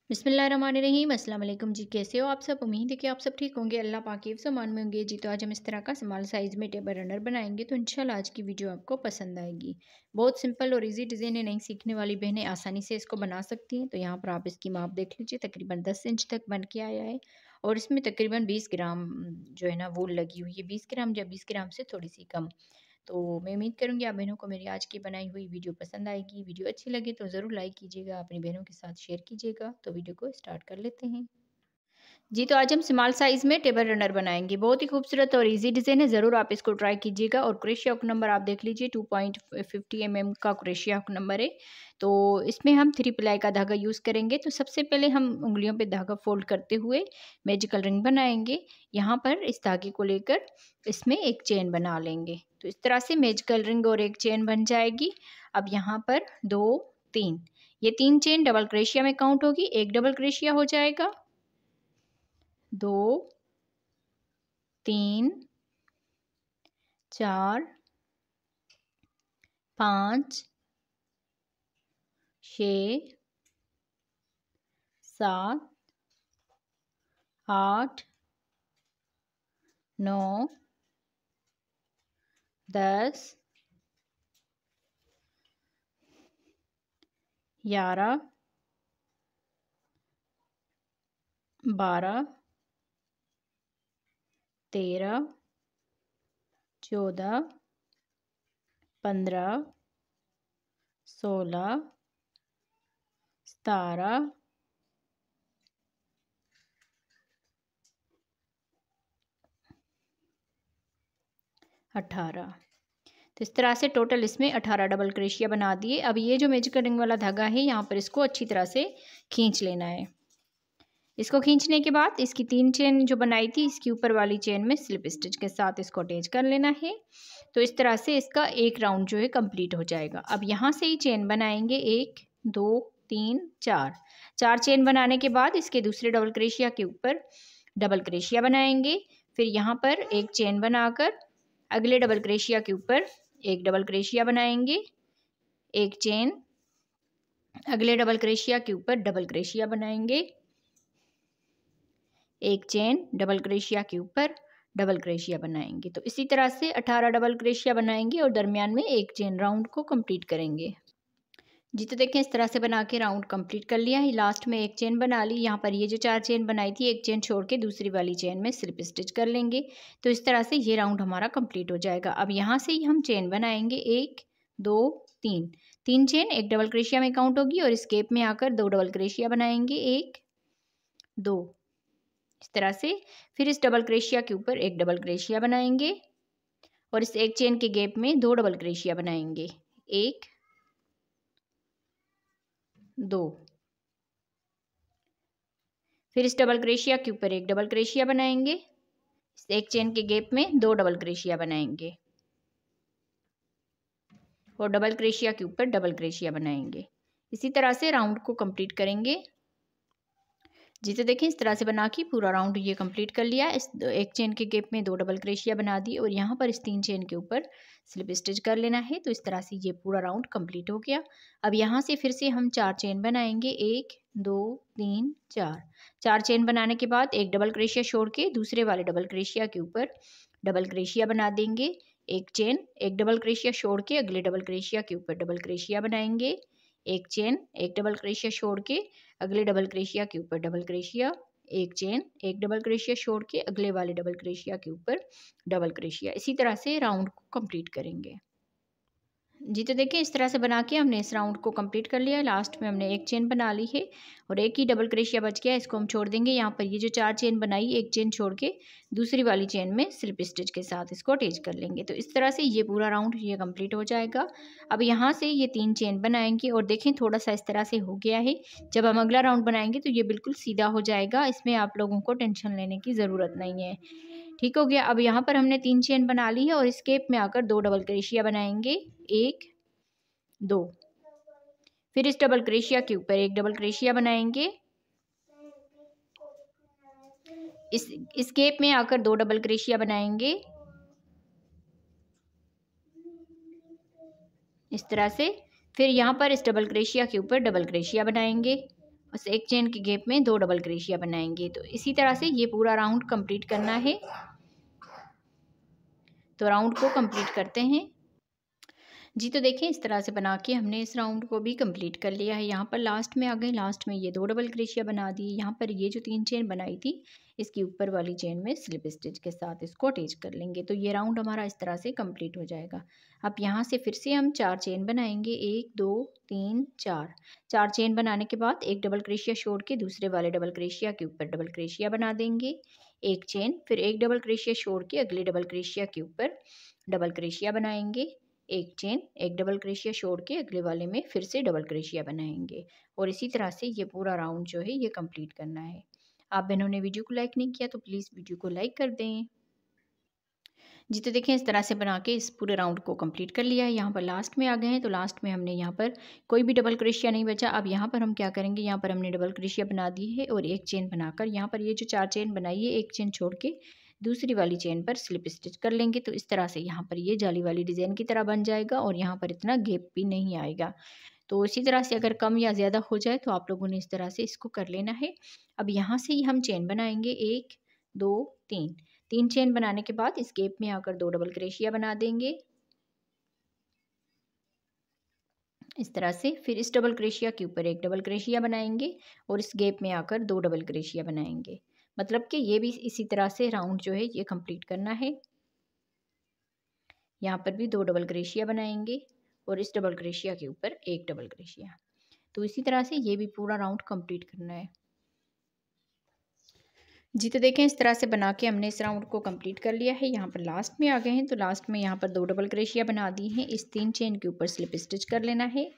बिस्मिल्लाहिर्रहमानिर्रहीम। अस्सलाम वालेकुम जी। कैसे हो आप सब? उम्मीद है कि आप सब ठीक होंगे, अल्लाह पाक के फ़रमान में होंगे जी। तो आज हम इस तरह का स्मॉल साइज़ में टेबल रनर बनाएंगे, तो इंशाल्लाह आज की वीडियो आपको पसंद आएगी। बहुत सिंपल और इजी डिज़ाइन है, नहीं सीखने वाली बहनें आसानी से इसको बना सकती हैं। तो यहाँ पर आप इसकी माप देख लीजिए, तकरीबन 10 इंच तक बन के आया है और इसमें तकरीबन 20 ग्राम जो है ना वूल लगी हुई है। 20 ग्राम या 20 ग्राम से थोड़ी सी कम। तो मैं उम्मीद करूँगी आप बहनों को मेरी आज की बनाई हुई वीडियो पसंद आएगी। वीडियो अच्छी लगे तो ज़रूर लाइक कीजिएगा, अपनी बहनों के साथ शेयर कीजिएगा। तो वीडियो को स्टार्ट कर लेते हैं। जी, तो आज हम स्मॉल साइज़ में टेबल रनर बनाएंगे। बहुत ही खूबसूरत और इजी डिज़ाइन है, ज़रूर आप इसको ट्राई कीजिएगा। और क्रोशिया हुक नंबर आप देख लीजिए, 2.50 mm का क्रोशिया हुक नंबर है। तो इसमें हम 3 प्लाई का धागा यूज़ करेंगे। तो सबसे पहले हम उंगलियों पे धागा फोल्ड करते हुए मैजिकल रिंग बनाएंगे। यहाँ पर इस धागे को लेकर इसमें एक चेन बना लेंगे। तो इस तरह से मैजिकल रिंग और एक चेन बन जाएगी। अब यहाँ पर 2, 3, ये 3 चेन डबल क्रोशिया में काउंट होगी। एक डबल क्रोशिया हो जाएगा, 2, 3, 4, 5, 6, 7, 8, 9, 10, 11, 12, 13, 14, 15, 16, 17, 18। तो इस तरह से टोटल इसमें 18 डबल क्रोशिया बना दिए। अब ये जो मैजिकल रिंग वाला धागा है, यहाँ पर इसको अच्छी तरह से खींच लेना है। इसको खींचने के बाद इसकी 3 चेन जो बनाई थी, इसकी ऊपर वाली चेन में स्लिप स्टिच के साथ इसको अटैच कर लेना है। तो इस तरह से इसका एक राउंड जो है कंप्लीट हो जाएगा। अब यहाँ से ही चेन बनाएंगे, 1, 2, 3, 4। 4 चेन बनाने के बाद इसके दूसरे डबल क्रोशिया के ऊपर डबल क्रोशिया बनाएंगे। फिर यहाँ पर एक चेन बनाकर अगले डबल क्रोशिया के ऊपर एक डबल क्रोशिया बनाएंगे, एक चेन, अगले डबल क्रोशिया के ऊपर डबल क्रोशिया बनाएंगे, एक चेन, डबल क्रोशिया के ऊपर डबल क्रोशिया बनाएंगे। तो इसी तरह से 18 डबल क्रोशिया बनाएंगे और दरमियान में एक चेन राउंड को कंप्लीट करेंगे। जी, तो देखें इस तरह से बना के राउंड कंप्लीट कर लिया है। लास्ट में एक चेन बना ली। यहाँ पर ये जो 4 चेन बनाई थी, एक चेन छोड़ के दूसरी वाली चेन में स्लिप स्टिच कर लेंगे। तो इस तरह से ये राउंड हमारा कंप्लीट हो जाएगा। अब यहाँ से ही हम चेन बनाएंगे, 1, 2, 3। 3 चेन एक डबल क्रोशिया में काउंट होगी और इस गैप में आकर 2 डबल क्रोशिया बनाएंगे, 1, 2। इस तरह से फिर इस डबल क्रोशिया के ऊपर एक डबल क्रोशिया बनाएंगे और इस एक चेन के गैप में 2 डबल क्रोशिया बनाएंगे, 1, 2। फिर इस डबल क्रोशिया के ऊपर एक डबल क्रोशिया बनाएंगे, इस एक चेन के गैप में 2 डबल क्रोशिया बनाएंगे और डबल क्रोशिया के ऊपर डबल क्रोशिया बनाएंगे। इसी तरह से राउंड को कंप्लीट करेंगे। जी, तो देखिए इस तरह से बना के पूरा राउंड ये कंप्लीट कर लिया। इस एक चेन के गैप में 2 डबल क्रोशिया बना दी और यहाँ पर इस 3 चेन के ऊपर स्लिप स्टिच कर लेना है। तो इस तरह से ये पूरा राउंड कंप्लीट हो गया। अब यहाँ से फिर से हम 4 चेन बनाएंगे, 1, 2, 3, 4। 4 चेन बनाने के बाद एक डबल क्रोशिया छोड़ के दूसरे वाले डबल क्रोशिया के ऊपर डबल क्रोशिया बना देंगे। एक चेन, एक डबल क्रोशिया छोड़ के अगले डबल क्रोशिया के ऊपर डबल क्रोशिया बनाएंगे, एक चेन, एक डबल क्रोशिया छोड़ के अगले डबल क्रोशिया के ऊपर डबल क्रोशिया, एक चेन, एक डबल क्रोशिया छोड़ के अगले वाले डबल क्रोशिया के ऊपर डबल क्रोशिया। इसी तरह से राउंड को कंप्लीट करेंगे। जी, तो देखिए इस तरह से बना के हमने इस राउंड को कंप्लीट कर लिया है। लास्ट में हमने एक चेन बना ली है और एक ही डबल क्रोशिया बच गया, इसको हम छोड़ देंगे। यहाँ पर ये जो 4 चेन बनाई, एक चेन छोड़ के दूसरी वाली चेन में स्लिप स्टिच के साथ इसको अटैच कर लेंगे। तो इस तरह से ये पूरा राउंड ये कंप्लीट हो जाएगा। अब यहाँ से ये 3 चेन बनाएंगे और देखें थोड़ा सा इस तरह से हो गया है। जब हम अगला राउंड बनाएंगे तो ये बिल्कुल सीधा हो जाएगा, इसमें आप लोगों को टेंशन लेने की ज़रूरत नहीं है। ठीक हो गया। अब यहाँ पर हमने 3 चेन बना ली है और इस गैप में आकर 2 डबल क्रोशिया बनाएंगे, 1, 2। फिर इस डबल क्रोशिया के ऊपर एक डबल क्रोशिया बनाएंगे, इस गैप में आकर 2 डबल क्रोशिया बनाएंगे इस तरह से। फिर यहाँ पर इस डबल क्रोशिया के ऊपर डबल क्रोशिया बनाएंगे उस एक चेन के गैप में 2 डबल क्रोशिया बनाएंगे। तो इसी तरह से ये पूरा राउंड कंप्लीट करना है। तो राउंड को कंप्लीट करते हैं जी। तो देखिए इस तरह से बना के हमने इस राउंड को भी कंप्लीट कर लिया है। यहाँ पर लास्ट में आ गए, लास्ट में ये 2 डबल क्रोशिया बना दी। यहाँ पर ये जो 3 चेन बनाई थी इसकी ऊपर वाली चेन में स्लिप स्टिच के साथ इसको अटैच कर लेंगे। तो ये राउंड हमारा इस तरह से कंप्लीट हो जाएगा। अब यहाँ से फिर से हम 4 चेन बनाएंगे, 1 2 3 4। 4 चेन बनाने के बाद एक डबल क्रोशिया छोड़ के दूसरे वाले डबल क्रोशिया के ऊपर डबल क्रोशिया बना देंगे, एक चेन, फिर एक डबल क्रोशिया छोड़ के अगले डबल क्रोशिया के ऊपर डबल क्रोशिया बनाएंगे, एक चेन, एक डबल क्रोशिया छोड़ के अगले वाले में फिर से डबल क्रोशिया बनाएंगे। और इसी तरह से ये पूरा राउंड जो है ये कंप्लीट करना है। आप बहनों ने वीडियो को लाइक नहीं किया तो प्लीज़ वीडियो को लाइक कर दें जी। तो देखें इस तरह से बना के इस पूरे राउंड को कंप्लीट कर लिया है। यहाँ पर लास्ट में आ गए हैं। तो लास्ट में हमने यहाँ पर कोई भी डबल क्रोशिया नहीं बचा। अब यहाँ पर हम क्या करेंगे, यहाँ पर हमने डबल क्रोशिया बना दी है और एक चेन बनाकर यहाँ पर ये जो 4 चेन बनाई है एक चेन छोड़ के दूसरी वाली चेन पर स्लिप स्टिच कर लेंगे। तो इस तरह से यहाँ पर ये जाली वाली डिज़ाइन की तरह बन जाएगा और यहाँ पर इतना गैप भी नहीं आएगा। तो इसी तरह से अगर कम या ज़्यादा हो जाए तो आप लोगों ने इस तरह से इसको कर लेना है। अब यहाँ से ही हम चेन बनाएंगे, 1 2 3। 3 चेन बनाने के बाद इस गैप में आकर 2 डबल क्रोशिया बना देंगे इस तरह से। फिर इस डबल क्रोशिया के ऊपर एक डबल क्रोशिया बनाएंगे और इस गैप में आकर 2 डबल क्रोशिया बनाएंगे। मतलब कि ये भी इसी तरह से राउंड जो है ये कंप्लीट करना है। यहाँ पर भी 2 डबल क्रोशिया बनाएंगे और इस डबल क्रोशिया के ऊपर एक डबल क्रोशिया। तो इसी तरह से ये भी पूरा राउंड कंप्लीट करना है जी। तो देखें इस तरह से बना के हमने इस राउंड को कंप्लीट कर लिया है। यहाँ पर लास्ट में आ गए हैं। तो लास्ट में यहाँ पर 2 डबल क्रोशिया बना दी हैं। इस 3 चेन के ऊपर स्लिप स्टिच कर लेना है।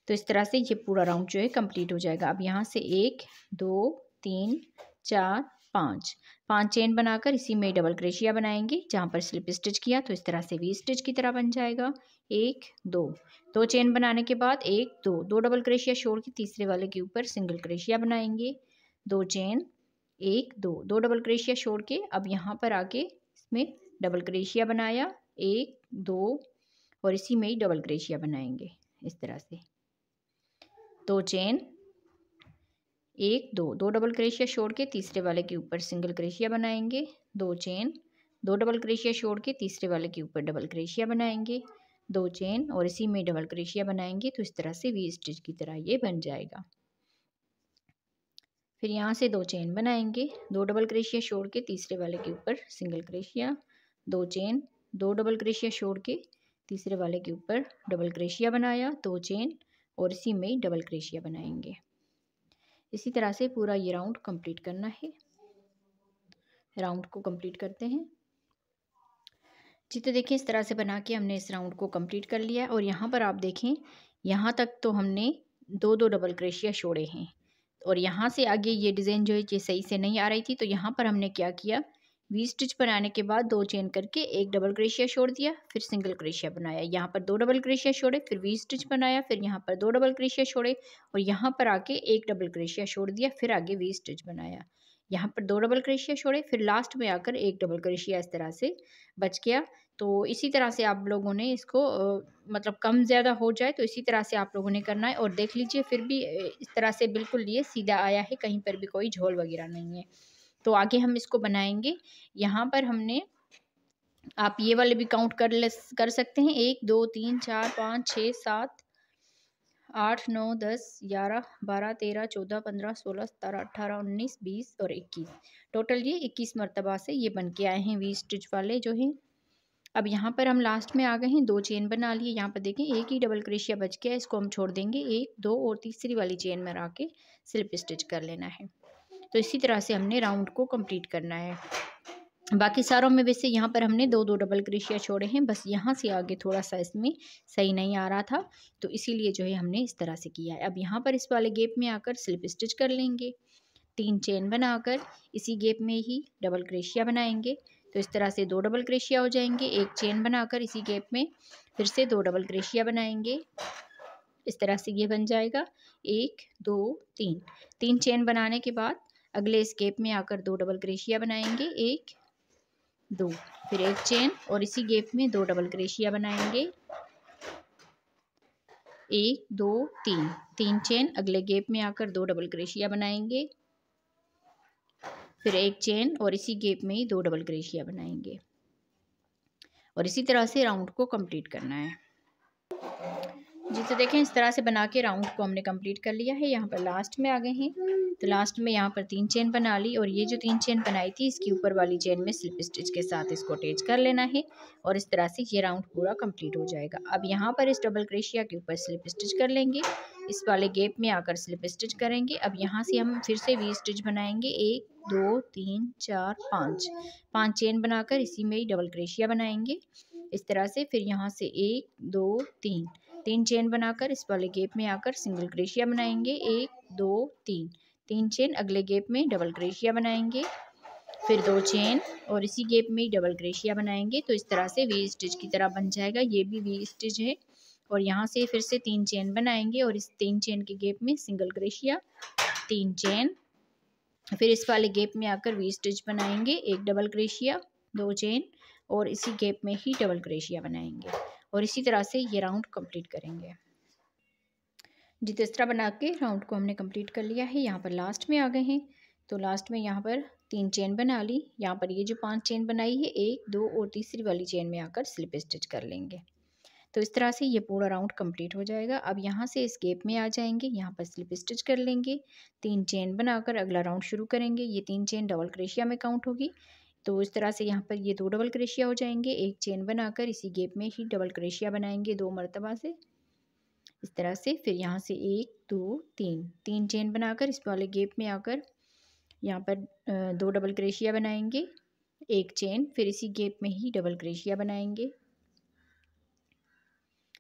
तो इस तरह से ये पूरा राउंड जो है कंप्लीट हो जाएगा। अब यहाँ से 1 2 3 4 5 चेन बनाकर इसी में डबल क्रोशिया बनाएंगे जहाँ पर स्लिप स्टिच किया। तो इस तरह से वी स्टिच की तरह बन जाएगा। 1 2 चेन बनाने के बाद 1 2 डबल क्रोशिया छोड़ के तीसरे वाले के ऊपर सिंगल क्रोशिया बनाएंगे, 2 चेन, 1 2 डबल क्रोशिया छोड़ के अब यहाँ पर आके इसमें डबल क्रोशिया बनाया, 1 2 और इसी में ही डबल क्रोशिया बनाएंगे इस तरह से। 2 चेन, 1 2 डबल क्रोशिया छोड़ के तीसरे वाले के ऊपर सिंगल क्रोशिया बनाएंगे, 2 चेन, 2 डबल क्रोशिया छोड़ के तीसरे वाले के ऊपर डबल क्रोशिया बनाएंगे, 2 चेन और इसी में डबल क्रोशिया बनाएंगे। तो इस तरह से वी स्टिच की तरह ये बन जाएगा। फिर यहाँ से 2 चेन बनाएंगे, 2 डबल क्रोशिया छोड़ के तीसरे वाले के ऊपर single crochet, 2 chain, 2 double crochet छोड़ के तीसरे वाले के ऊपर डबल क्रोशिया बनाया, 2 चेन और इसी में ही डबल क्रोशिया बनाएंगे। इसी तरह से पूरा ये राउंड कंप्लीट करना है। राउंड को कंप्लीट करते हैं जी। तो देखिए इस तरह से बना के हमने इस राउंड को कंप्लीट कर लिया है। और यहाँ पर आप देखें यहाँ तक तो हमने 2 डबल क्रोशिया छोड़े हैं और यहाँ से आगे ये डिज़ाइन जो है ये सही से नहीं आ रही थी। तो यहाँ पर हमने क्या किया, वी स्टिच बनाने के बाद 2 चेन करके एक डबल क्रोशिया छोड़ दिया, फिर सिंगल क्रोशिया बनाया, यहाँ पर 2 डबल क्रोशिया छोड़े, फिर वी स्टिच बनाया, फिर यहाँ पर 2 डबल क्रोशिया छोड़े और यहाँ पर आके एक डबल क्रोशिया छोड़ दिया, फिर आगे वी स्टिच बनाया, यहाँ पर 2 डबल क्रोशिया छोड़े, फिर लास्ट में आकर एक डबल क्रोशिया इस तरह से बच गया। तो इसी तरह से आप लोगों ने इसको मतलब कम ज़्यादा हो जाए तो इसी तरह से आप लोगों ने करना है। और देख लीजिए फिर भी इस तरह से बिल्कुल ये सीधा आया है, कहीं पर भी कोई झोल वगैरह नहीं है। तो आगे हम इसको बनाएंगे। यहाँ पर हमने आप ये वाले भी काउंट कर सकते हैं, 1 2 3 4 5 6 7 8 9 10 11 12 13 14 15 16 17 18 19 20 और 21। टोटल ये 21 मरतबा से ये बन के आए हैं वी स्टिच वाले जो हैं। अब यहाँ पर हम लास्ट में आ गए हैं, 2 चेन बना लिए। यहाँ पर देखें एक ही डबल क्रोशिया बच गया, इसको हम छोड़ देंगे, 1 2 और तीसरी वाली चेन में ला के स्लिप स्टिच कर लेना है। तो इसी तरह से हमने राउंड को कंप्लीट करना है। बाकी सारों में वैसे यहाँ पर हमने 2 डबल क्रोशिया छोड़े हैं, बस यहाँ से आगे थोड़ा सा इसमें सही नहीं आ रहा था तो इसीलिए जो है हमने इस तरह से किया है। अब यहाँ पर इस वाले गैप में आकर स्लिप स्टिच कर लेंगे, 3 चेन बनाकर इसी गैप में ही डबल क्रोशिया बनाएंगे। तो इस तरह से 2 डबल क्रोशिया हो जाएंगे, एक चेन बनाकर इसी गैप में फिर से 2 डबल क्रोशिया बनाएंगे। इस तरह से ये बन जाएगा 1 2 3 चेन बनाने के बाद अगले इस गैप में आकर 2 डबल क्रोशिया बनाएंगे, 1 2 फिर एक चेन और इसी गैप में 2 डबल क्रोशिया बनाएंगे। 1 2 3, 3 चेन, अगले गैप में आकर 2 डबल क्रोशिया बनाएंगे, फिर 1 चेन और इसी गैप में ही 2 डबल क्रोशिया बनाएंगे और इसी तरह से राउंड को कंप्लीट करना है। जी तो देखें इस तरह से बना के राउंड को हमने कंप्लीट कर लिया है। यहाँ पर लास्ट में आ गए हैं, तो लास्ट में यहाँ पर 3 चेन बना ली और ये जो 3 चेन बनाई थी इसकी ऊपर वाली चेन में स्लिप स्टिच के साथ इसको अटैच कर लेना है और इस तरह से ये राउंड पूरा कंप्लीट हो जाएगा। अब यहाँ पर इस डबल क्रोशिया के ऊपर स्लिप स्टिच कर लेंगे, इस वाले गैप में आकर स्लिप स्टिच करेंगे। अब यहाँ से हम फिर से वी स्टिच बनाएंगे, 1 2 3 4 5, 5 चेन बनाकर इसी में ही डबल क्रोशिया बनाएंगे इस तरह से। फिर यहाँ से 1 2 3, 3 चेन बनाकर इस वाले गैप में आकर सिंगल क्रोशिया बनाएंगे, 1 2 3, 3 चेन, अगले गैप में डबल क्रोशिया बनाएंगे, फिर 2 चेन और इसी गैप में ही डबल क्रोशिया बनाएंगे। तो इस तरह से वी स्टिच की तरह बन जाएगा, ये भी वी स्टिच है। और यहाँ से फिर से 3 चेन बनाएंगे और इस 3 चेन के गैप में सिंगल क्रोशिया, 3 चेन, फिर इस वाले गैप में आकर वी स्टिच बनाएंगे, 1 डबल क्रोशिया, 2 चेन और इसी गैप में ही डबल क्रोशिया बनाएंगे और इसी तरह से ये राउंड कंप्लीट करेंगे। जी तो इस तरह बना के राउंड को हमने कंप्लीट कर लिया है। यहाँ पर लास्ट में आ गए हैं, तो लास्ट में यहाँ पर 3 चेन बना ली, यहाँ पर ये जो 5 चेन बनाई है 1 2 और तीसरी वाली चेन में आकर स्लिप स्टिच कर लेंगे। तो इस तरह से ये पूरा राउंड कंप्लीट हो जाएगा। अब यहाँ से इस गैप में आ जाएंगे, यहाँ पर स्लिप स्टिच कर लेंगे, 3 चेन बनाकर अगला राउंड शुरू करेंगे। ये 3 चेन डबल क्रोशिया में काउंट होगी, तो इस तरह से यहाँ पर ये 2 डबल क्रोशिया हो जाएंगे। 1 चेन बनाकर इसी गैप में ही डबल क्रोशिया बनाएंगे 2 मरतबा से इस तरह से। फिर यहाँ से 1 2 3, 3 चेन बनाकर इस वाले गैप में आकर यहाँ पर 2 डबल क्रोशिया बनाएंगे, 1 चेन, फिर इसी गैप में ही डबल क्रोशिया बनाएंगे,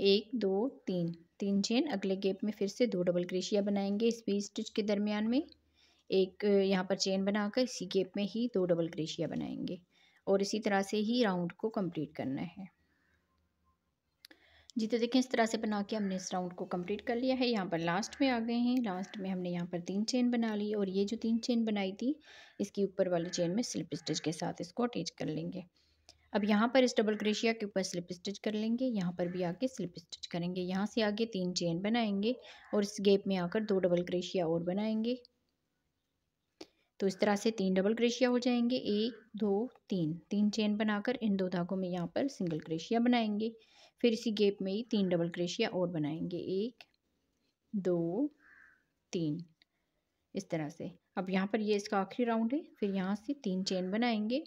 1 2 3, 3 चेन, अगले गैप में फिर से 2 डबल क्रोशिया बनाएंगे इस वी स्टिच के दरमियान में, एक यहाँ पर चेन बनाकर इसी गैप में ही 2 डबल क्रोशिया बनाएंगे और इसी तरह से ही राउंड को कंप्लीट करना है। जी तो देखें इस तरह से बना के हमने इस राउंड को कंप्लीट कर लिया है। यहाँ पर लास्ट में आ गए हैं, लास्ट में हमने यहाँ पर 3 चेन बना ली और ये जो 3 चेन बनाई थी इसकी ऊपर वाली चेन में स्लिप स्टिच के साथ इसको अटैच कर लेंगे। अब यहाँ पर इस डबल क्रोशिया के ऊपर स्लिप स्टिच कर लेंगे, यहाँ पर भी आके स्लिप स्टिच करेंगे, यहाँ से आगे 3 चेन बनाएंगे और इस गैप में आकर 2 डबल क्रोशिया और बनाएंगे। तो इस तरह से 3 डबल क्रोशिया हो जाएंगे, 1 2 3, 3 चेन बनाकर इन 2 धागों में यहाँ पर सिंगल क्रोशिया बनाएंगे, फिर इसी गैप में ही 3 डबल क्रोशिया और बनाएंगे, 1 2 3 इस तरह से। अब यहाँ पर ये इसका आखिरी राउंड है, फिर यहाँ से 3 चेन बनाएंगे,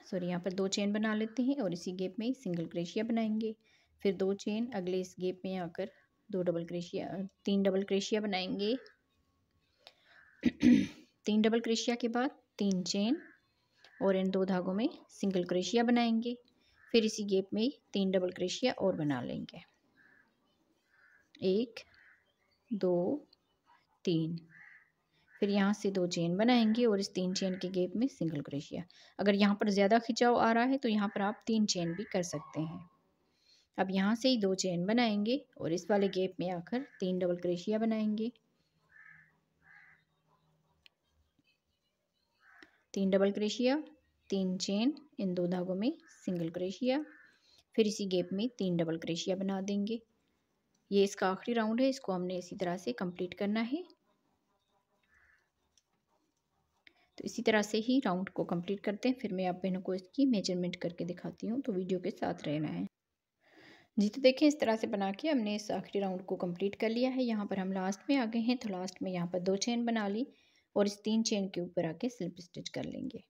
सॉरी यहाँ पर 2 चेन बना लेते हैं और इसी गैप में ही सिंगल क्रोशिया बनाएंगे, फिर 2 चेन, अगले इस गैप में आकर 2 डबल क्रोशिया, 3 डबल क्रोशिया बनाएंगे 3 डबल क्रोशिया के बाद 3 चेन और इन 2 धागों में सिंगल क्रोशिया बनाएंगे, फिर इसी गैप में 3 डबल क्रोशिया और बना लेंगे, 1 2 3, फिर यहाँ से 2 चेन बनाएंगे और इस 3 चेन के गैप में सिंगल क्रोशिया। अगर यहाँ पर ज़्यादा खिंचाव आ रहा है तो यहाँ पर आप 3 चेन भी कर सकते हैं। अब यहाँ से ही 2 चेन बनाएंगे और इस वाले गैप में आकर 3 डबल क्रोशिया बनाएंगे, 3 डबल क्रोशिया, 3 चेन, इन 2 धागों में सिंगल क्रोशिया, फिर इसी गैप में 3 डबल क्रोशिया बना देंगे। ये इसका आखिरी राउंड है, इसको हमने इसी तरह से कंप्लीट करना है। तो इसी तरह से ही राउंड को कंप्लीट करते हैं, फिर मैं आप बहनों को इसकी मेजरमेंट करके दिखाती हूँ, तो वीडियो के साथ रहना है। जी तो देखें इस तरह से बना के हमने इस आखिरी राउंड को कंप्लीट कर लिया है। यहाँ पर हम लास्ट में आ गए हैं, तो लास्ट में यहाँ पर 2 चेन बना ली और इस 3 चेन के ऊपर आके स्लिप स्टिच कर लेंगे।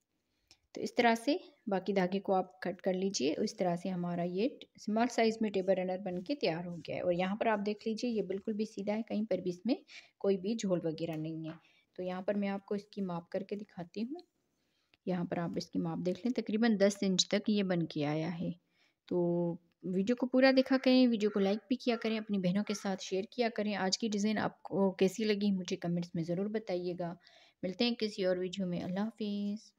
तो इस तरह से बाकी धागे को आप कट कर लीजिए। इस तरह से हमारा ये स्मॉल साइज़ में टेबल रनर बन के तैयार हो गया है और यहाँ पर आप देख लीजिए ये बिल्कुल भी सीधा है, कहीं पर भी इसमें कोई भी झोल वगैरह नहीं है। तो यहाँ पर मैं आपको इसकी माप करके दिखाती हूँ। यहाँ पर आप इसकी माप देख लें, तकरीबन 10 इंच तक ये बन के आया है। तो वीडियो को पूरा देखा करें, वीडियो को लाइक भी किया करें, अपनी बहनों के साथ शेयर किया करें। आज की डिज़ाइन आपको कैसी लगी मुझे कमेंट्स में ज़रूर बताइएगा। मिलते हैं किसी और वीडियो में। अल्लाह हाफिज़।